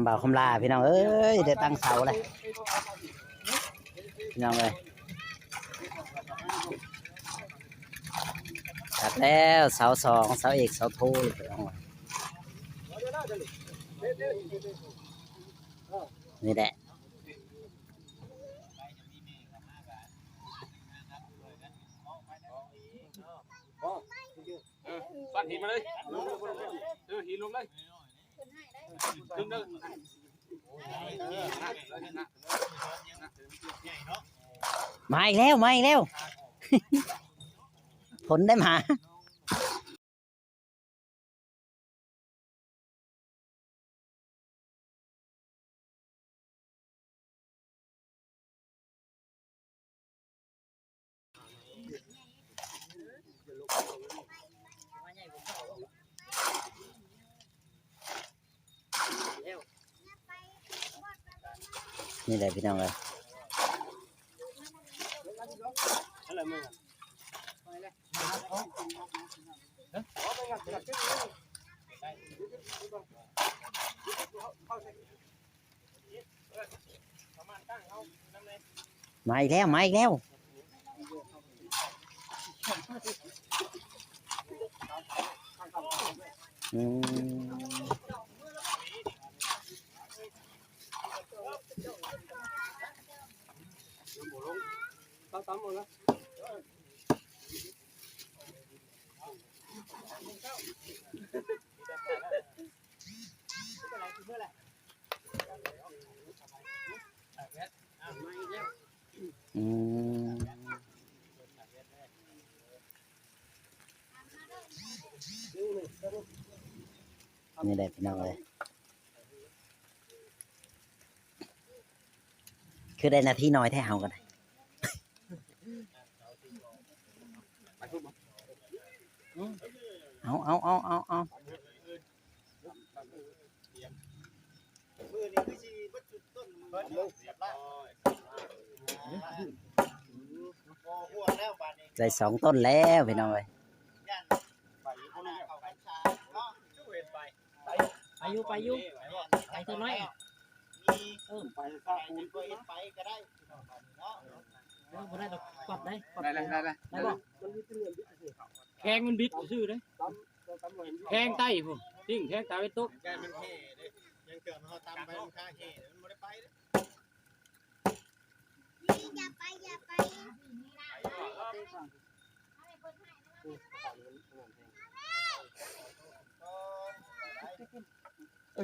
บ่าวคำลาพี่น้องเอ้ยเดี๋ยวตั้งเสาเลยพี่น้องเลยตัดแล้วเสาสองเสาเอกเสาโทพี่น้องนี่แหละปั้นหินมาเลยหินลงเลยดึงเด้อมาอีกแล้วมาอีกแล้ว ผลได้มานี่แหละพี่น้องเลยมาอีกแล้วมาอีกแล้วอืมอืมนี่แหละพี่น้องเลยคือได้นาทีน้อยแท้เอากันเอาได้สองต้นแล้วพี่น้องเลยไปอยู่ไปเท่าน้อยไปข้าวปูนไปก็ได้บ่ได้ดอกกดได้ได้บ่แข้งมันบิดซื่อเด้แข้งใต้ผมจริงแข้งตาเป็นตุ๊กแกมันเฮ่เด้ยังเกิดมันเขาตำไปมันค่าเฮ่มันไม่ได้ไปเด้อย่าไป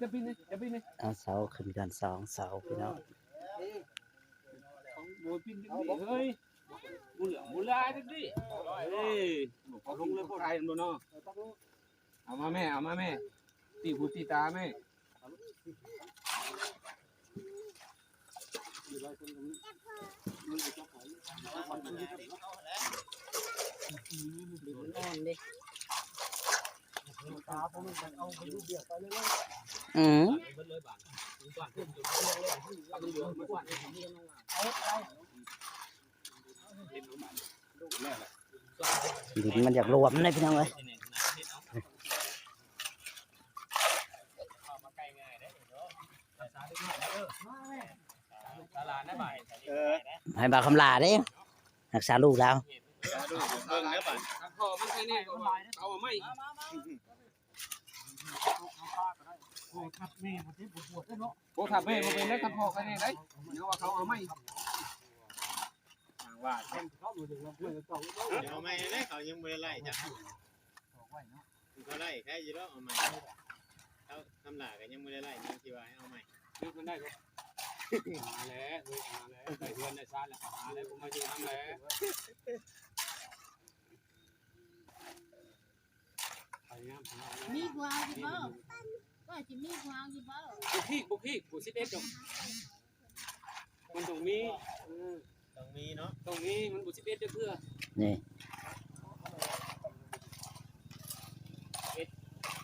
จะปีนนี่เอาเสาขึ้นกันสองเสาพี่น้องโบปีนดิเฮ้ยบุเหลือบุลายดิเฮ้ยเขาลงเลยพวกไทยมันเนาะเอามาแม่ตีหูตีตาแม่อืมดินมันอยากรวมเลยพี่น้องเลยให้บ่าวคำลาได้รักษาลูกเราพอมันแค่นี้เอาไม่โอ้ทับแม่มาเป็นได้ทับพอแค่นี้ได้เดี๋ยวว่าเขาเอาไม่ว่าเอาไม่เลยเขายังไม่ได้ไล่จ้ะเขาไล่แค่ยี่รอบเอาไม่เขาทำหลากันยังไม่ได้ไล่ยังคิดว่าเอาไม่เลือกมันได้ก็มาแล้วได้เดือนได้ชาติแล้วมาแล้วผมมาอยู่ทำแล้วมีกวางกี่บ่ก็จะมีกวางกี่บ่บุกกูซิเอ็ดจงมันตรงนี้เนาะตรงนี้มันบุซิเอ็ดเพื่อนี่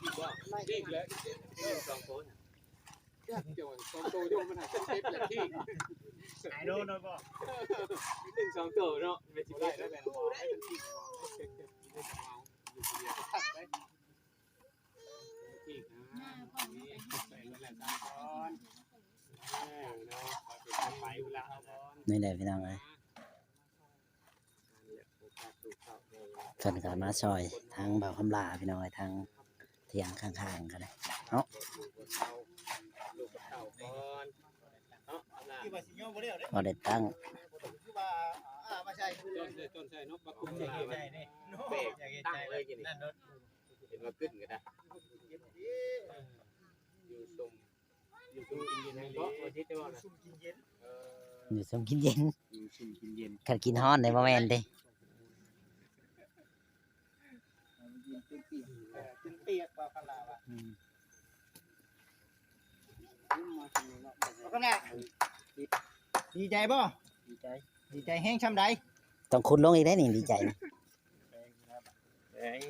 อีกว่าอีกแล้วสองคนเดี๋ยวสองตัวโยมมันหายเจ็บอย่างที่หายโดนเลยป่ะหนึ่งสองตัวเนาะไม่ใช่ได้แบบให้มันที่ที่นะใส่รถแหลมตามก่อน นี่แหละพี่น้องเอ้ยเพิ่นก็มาซอยทางเบาคำลาพี่น้องเอ้ยทางเถียงข้างๆกันเลย ลูกกับเต่าก่อนเนาะเอาล่ะ ที่ว่าสิโยมบ่ได้เอาเด้ พอได้ตั้ง คือว่ามาใช่คือ ต้นใส่นกบักกุ้ง ใช่ใช่นี่เบรกอยากเห็นใจเลยนั่นรถ เห็นว่าขึ้นก็ได้อยู่ซุ่มกินเย็นให้เนาะวันที่จะว่าน่ะ ซุ่มกินเย็น อยู่สมกินเย็น อยู่ซุ่มกินเย็น คันกินฮ้อนได้บ่แม่นเด้ กินเปียกบ่คันลาว่ะก็แน่ดีใจบ่ดีใจแห้งช่ำใด ต้องขุดลงอีกได้นี่ดีใจนะ เอ้ย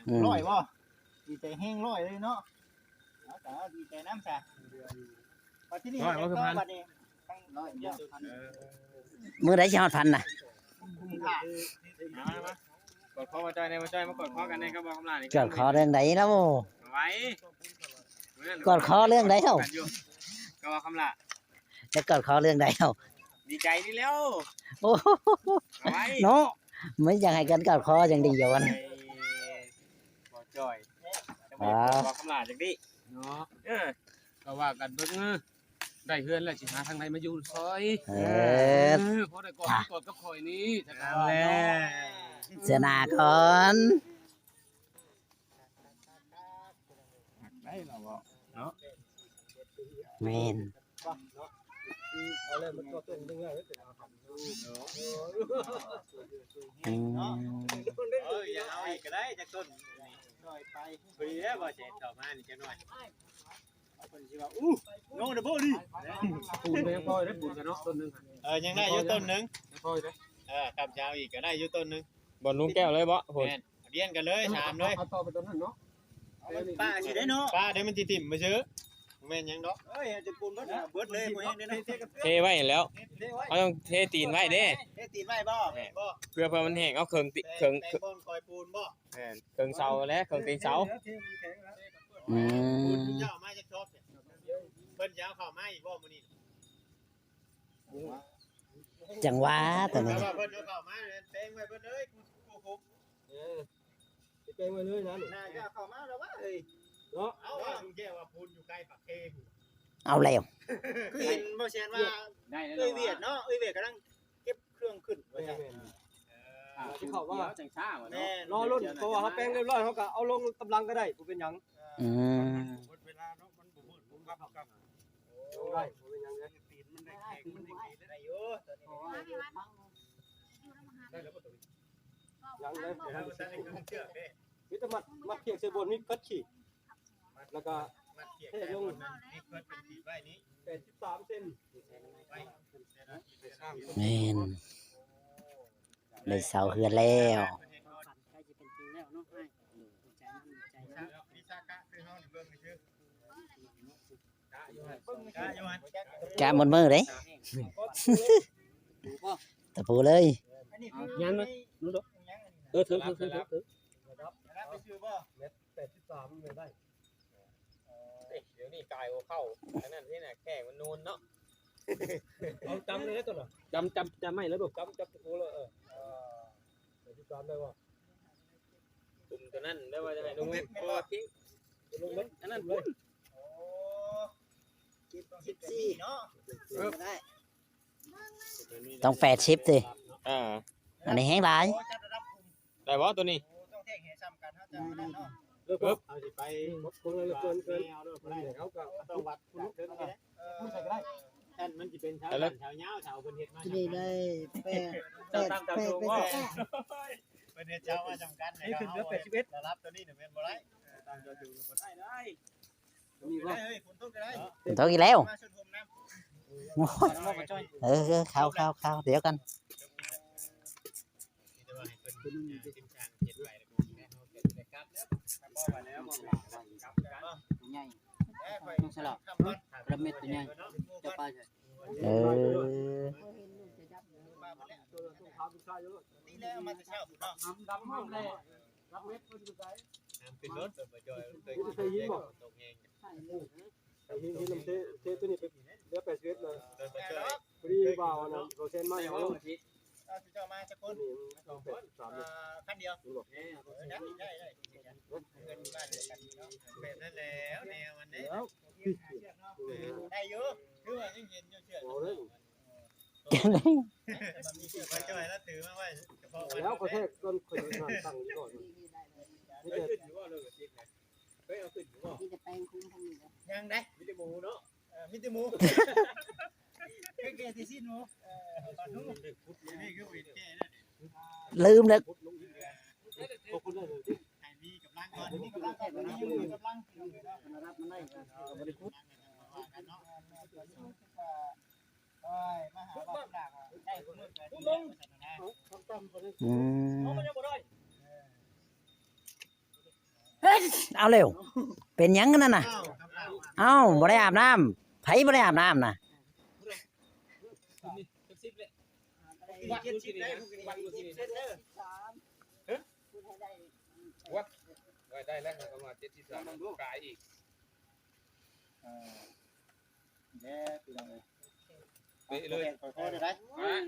อืม ร้อยบ่ดีใจแห้งร้อยเลยเนาะเอาแต่ดีใจน้ำซะพอที่นี่ก็บัดนี้ตั้งร้อยเดียว มื้อใดสิฮอดพันน่ะ คุ้มค่า มากดข้อมาจอยในมาจอยมากดข้อกันในกระบอกคำลานี่ กอดคอเรื่องใดแล้ว ไว้ กอดคอเรื่องใดเอ้า กระบอกคำลา จะกอดคอเรื่องใดเอ้า ดีใจนี่แล้ว โอ้โห ไว้ เนาะไม่อยากให้กันกอดคออย่างเดียวนะ บ่จอยจะบอกคำลาจังดิ เนาะก็ว่ากันเบิ่งได้เฮือนแล้วสิหาทางไหนมาอยู่ซอย เออ พอได้กอดกับข่อยนี่จัก เอา เอา แล้ แล้ว เสื้อหน้าก่อน ได้เราบ่ แม่น เอาเลยมันก็ต้นนึงเลย อืม อย่าเอาอีกก็ได้จากต้น ร้อยไป พอดีแล้วบ่เจ็ดต่อมานี่จังหน่อย เพิ่นสิว่าโน่นน่ะบ่ดิ ปูนไปยังพอได้ปูนกันเนาะต้นนึง ยังได้อยู่ต้นนึง ยังพอได้ กับเช้าอีกก็ได้อยู่ต้นนึง บอลลุงแก้วเลยบ่โหด แม่นเรียนกันเลยถามเลย เอาต่อไปต้นนั้นเนาะ ป้าสิได้เนาะ ป้าเดี๋ยวมันสิติ่มมาซื้อแม่นยังดอก เอ้ยจะปูนเบิดเลยบ่แห้งเด้อเนาะ เทไว้แล้วเขาต้องเทตีนไว้เด้ เฮ็ดตีนไว้บ่บ่ เพื่อมันแห้งเอาเครื่องติเครื่อง แต่บนคอยปูนบ่ แม่นเครื่องเสาและเครื่องตีนเสา อื ปูน ม เจ้ามาจากชอบเนี่ยเพิ่นจะเอาเข้ามาอีกบ่มื้อนี้ จังหวะตัวนี้ ว่าเพิ่นเอาเข้ามาแปลงไว้เพิ่นเอ้ยกูคุม ไปไว้เลยนะน่าจะเข้ามาแล้วว่าเอ้ย เอาว่าลุงแก้วว่าปูนอยู่ใกล้ปากเทพ เอาแล้ว คือเห็นบ่แซนว่า ได้แล้ว เอ้ยเวียดเนาะเอ้ยเวียดกำลังเก็บเครื่องขึ้นว่าซั่น ที่เขาว่าจังซ่าว่ะ แม่ เนาะ รอรุ่นเพราะว่าเขาแป้งเรียบร้อยเขาก็เอาลงกำลังก็ได้บ่เป็นหยัง อืม เวลาเนาะมันบ่มืดผมครับ ได้บ่เป็นหยังเลยตีนมันได้แข็งมันได้ได้อยู่ตอนนี้ได้แล้วบ่ตัวนี้ยังเลย เดี๋ยวเราจะให้เครื่องเชือกเด้ มีแต่มัดเขียงใส่บนมีคัดขี้แล้วก็ มัดเขียกแต่ลงนี่เพิ่นเป็นขีดไว้นี้ 83เซน ไว้ แม่นเลยเสาเฮือนแล้ว มีซากะคือเฮานี่เบิ่งซื่อกะอยู่หั่น กะหมดมือเด้ตะปูเลย อันนี้คือ ยัง ยัง ถึง ไปซื้อบ่83ไม่ได้ เดี๋ยวนี้กายโอเข้าอันนั้นที่น่ะแข้งมันนูนเนาะ เอาจำเลยตัวน่ะ จำไม่แล้วบ่ จำตะปูเลย83ได้บ่ ตุ่มตัวนั้นได้ว่าจะให้ลุงเม็ดพอทิ้ง ลงเม็ด อันนั้นพุ่น โอ้14เนาะได้ ต้อง80สิ อ่า อันนี้แห้งหลาย โอ้จัดระดับคุม ได้บ่ตัวนี้ โอ้ต้องแท่งให้ซ้ำกันเฮาจะนั่นเนาะ ปึ๊บ เอาสิไปเกินเอาเด้อบ่ได้เขาก็ต้องวัดคุณเทิงนี่แหละผู้ใส่ก็ได้ แท่นมันสิเป็นชาวชาวยาวชาวเพิ่นเฮ็ดมา นี่ได้แปด ตาม แปด สูง เป็น ว่า แปด เพิ่นเฮ็ดชาวมาจำกัดให้ขึ้นเหลือ81ระดับตัวนี้เนี่ยแม่นบ่ได้ตามเจ้าจูบ่ได้ได้มีว่าเฮ้ยฝนตกได้ ฝนตกอีกแล้ว มาชุดผมน้ำ โอ้ย มาบ่จ้อย เข้าเดี๋ยวกัน แต่ว่าให้เพิ่นขึ้นทางเฮ็ดไว้แล้วก็ให้เฮาเก็บได้กลับแล้วบ่ว่าแล้วบ่กลับกัน ใหญ่ ต้องสลับระเม็ดตัวใหญ่จะไป เออ นี่แหละเอามาแต่เช้าพุ่นเนาะ ดำห้องเลย ขึ้นรถบ่จ้อยเคยตกเอง ไอ้หินน้ำเทตัวนี้ไปเหลือ81เลย บ่จ้อย พอดีบ่าวนะ เซ็นมาอย่าง เอาสิเจ้ามาสักคนคันเดียวได้เงินบ้านเดียวกันเนาะแบบนั้นแล้วแนวมันเนี่ยได้อยู่คือว่ายังเห็นอยู่เชื่อมันมีชื่อไว้จ่อยแล้วถือมาไว้เฉพาะวัน แล้วก็แค่ต้นคนตั้งก่อนนี่เด็ด ขึ้นอยู่ว่าเลยจริงนะเฮ้ยเอาขึ้นอยู่ว่า ที่จะแปลงคุ้มทางนี้เลย ยังได้ มีแต่หมูเนาะ มิตรหมูแกที่สิ้นหมูตอนนู้นนี่คือวินแกนะ ลืมแล้ว พวกคุณได้เลย ไอ้มีกับลังก่อนมีกับลังก่อนมีอยู่กับลัง รับมันได้บริคุต กันเนาะโอ้ยมาหาบ้านหลักได้คนนึงกันนะ ต้องตั้มคนนี้ อืม มันยังบ่ได้ เอาเร็วเป็นหยังกันนั่นน่ะ อ้าว เอ้าบ่ได้อาบน้ำไผบ่ได้อาบน้ำน่ะ นี่สิบเลย วัดกินชิดได้วัดกินชิดเส้นเด้อ ไว้ได้แล้วประมาณ73กายอีก แย่พี่น้อง ไปเลย ขอโทษได้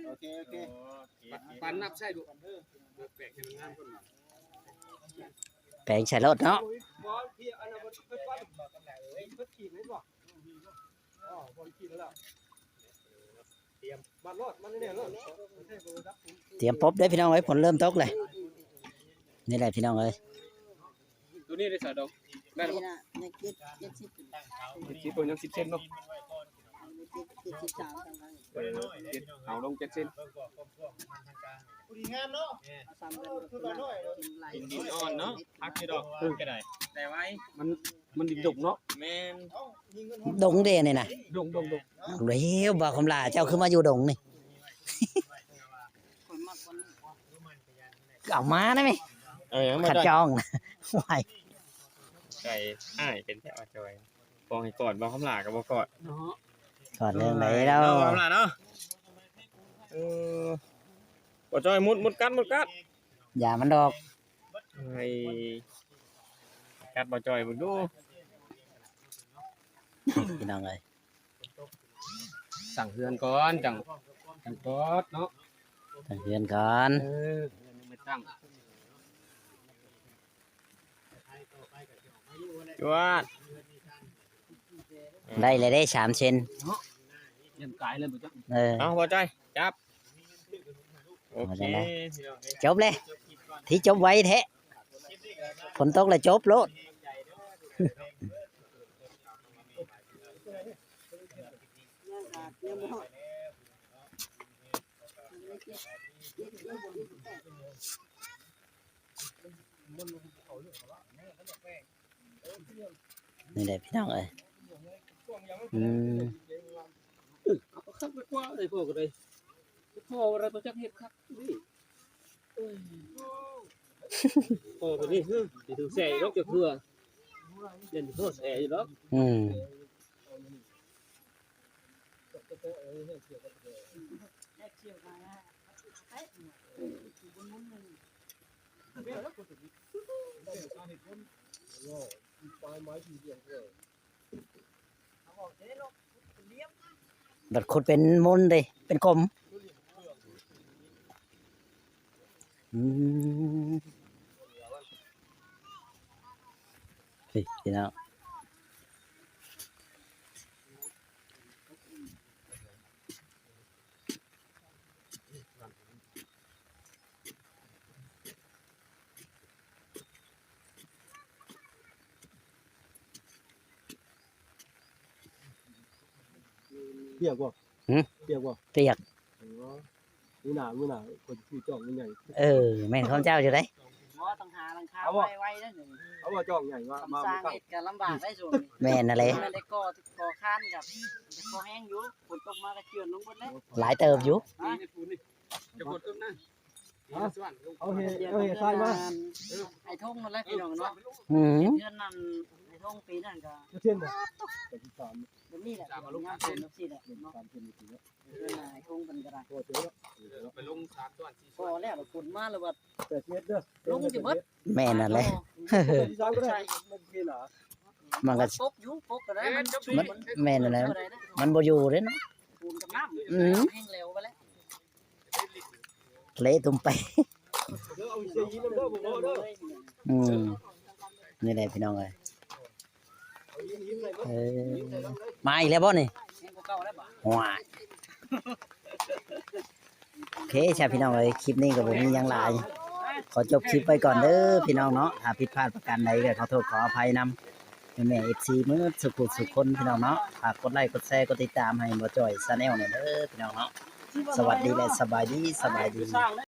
โอเคโอเค ปันนับใช่ดูแปลกให้มันงามขึ้นมา แปลงใส่รถเนาะ บอลที่อันนั้นบอลเพิ่มก้อนบอกกันแหละเอ้ยเพิ่มขีดไหมบอกอ๋อบอลขีดแล้วเตรียมบอลรอดมันเนี่ยรอดไม่ใช่บอลรับ เตรียมปบได้อพี่น้องเอ้ยฝนเริ่มตกเลยนี่แหละพี่น้องเอ้ย ตัวนี้ได้สะดอกได้แล้ว นี่นะในเจ็ดสิบ ตั้งเขา สิบตัวยัง10เซนเนาะ 73ทางนั้น เอาลง7เซน เบิ่งบอกพวกมันทางกลางกูดีงามเนาะ ซ้ำกันคือน้อยกิน ดินอ่อนเนาะพักที่ดอกคือก็ได้แต่ไว้ มันดิบดุกเนาะ แม่น เอ้ายิงเงิน ดงเด้นี่น่ะ ดุก เร็วบ่คำลาเจ้าคือมาอยู่ดงนี่ คนมากคน เอามาได้ไหม ยัง ขัดจองนะไหว ไก่อ้ายเป็นแท้ว่าจอยฟองให้กอดบ่คำลาก็บ่กอด ก่อนเรื่องไหนแล้ว คำลาเนาะบ่จอยมุดกัด อย่ามันดอก ให้กัดบ่จอยเบิ่งดู พี่น้องเอ้ย สั่งเฮือนก่อนจังกอดเนาะ ตั้งเพื่อนก่อน ไม่ตั้ง จวด ได้เลยได้3เซน ยันกายเลยบ่จัง เออ เอาบ่จอยจับโอเค จบเลยที่จบไว้แท้ฝนตกแล้วจบโลด นี่แหละพี่น้องเอ้ยอืม เอาคักไปกว่าเลยพวกก็ได้พออะไรบ่จักเฮ็ดคักนี่พอก็นี่สิถูกแซ่ดอกจะเพื่อเล่นโทษแซ่อยู่ดอก อืม บัดขุดเป็นมนต์เลยเป็นกลมอืมพี่น้องเปียกบ่เปียกบ่ เปียก มือหนาคนชื่อจ่องมันใหญ่ เออแม่นของเจ้าอยู่ได้ หมอต้องหาหลังคาไว้ได้หนึ่ง เขาว่าจ่องใหญ่ว่ามา สร้าง ตั้ง เห็ดกันลำบากได้ส่วน แม่นอะไร มันได้ก่อข้านกับก่อแห้งอยู่ฝนตกมาก็เจือนลงหมดเลย หลายเติบอยู่ นี่ปูนี่จะกดเอิ้นนะสวรรค์ลง เอาเฮทรายมา ไอ้ทงนั่นแหละพี่น้องเนาะ อืม เดือนนั้นไอ้ทงปีนั้นก็ เช่นบ่แต่ที่3 แบบนี้แหละงามเป็นแบบนี้แหละเนาะ 3เช่นนี่ ไอ้ทงกันก็ได้ ตัวเจอ ไปลง3ส่วน4 พอแล้วฝนมาแล้วว่า 8เมตรเด้อ แม่นอะไร ที่3ก็ได้มันคือหนา มันก็ ปกอยู่ปกก็ได้มัน มันแม่นอะไรมันบ่อยู่เด้เนาะ ปูนกับน้ำ อืม แห้งเร็วไปแล้ว เละตุ้มไป เด้อเอาเสียยีน้ำเด้อบ่พอเด้อ นี่แหละพี่น้องเอ้ย เอายิ้มใส่ เออมาอีกแล้วบ่นี่ว้ายโอเคใช่พี่น้องเอ้ยคลิปนี้ก็บ่มีหยังหลายขอจบคลิปไปก่อนเด้อพี่น้องเนาะถ้าผิดพลาดประการใดก็ขอโทษขออภัยนำแม่ FC มื้อสุขคนพี่น้องเนาะฝากกดไลค์กดแชร์กดติดตามให้บ่จ่อย Channel เนี่ยเด้อพี่น้องเนาะสวัสดีและสบายดี